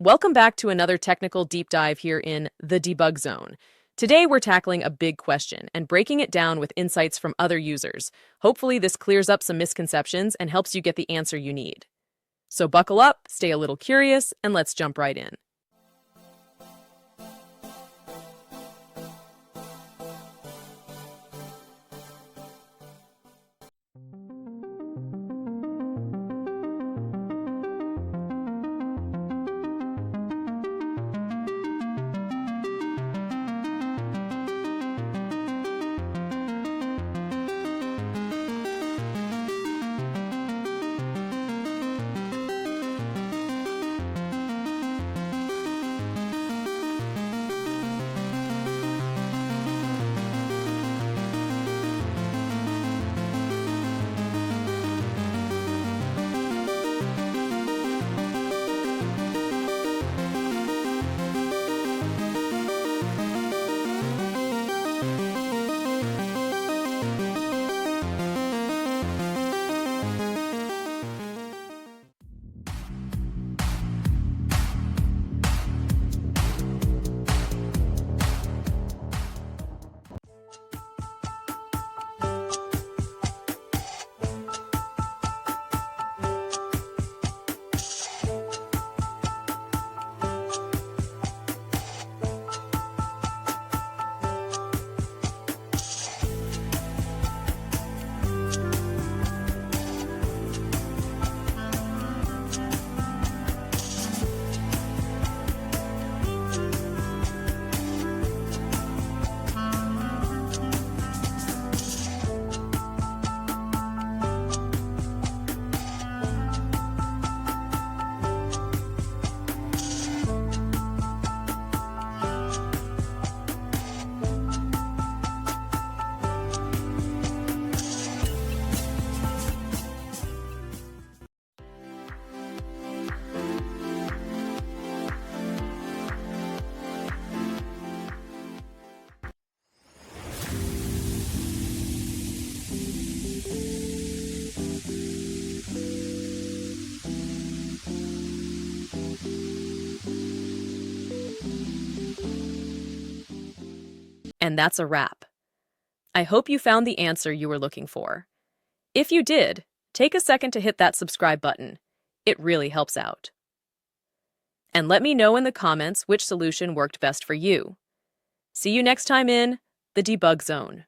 Welcome back to another technical deep dive here in the debug zone. Today we're tackling a big question and breaking it down with insights from other users. Hopefully this clears up some misconceptions and helps you get the answer you need. So buckle up, stay a little curious, and let's jump right in. And that's a wrap. I hope you found the answer you were looking for. If you did, take a second to hit that subscribe button. It really helps out. And let me know in the comments which solution worked best for you. See you next time in the debug zone.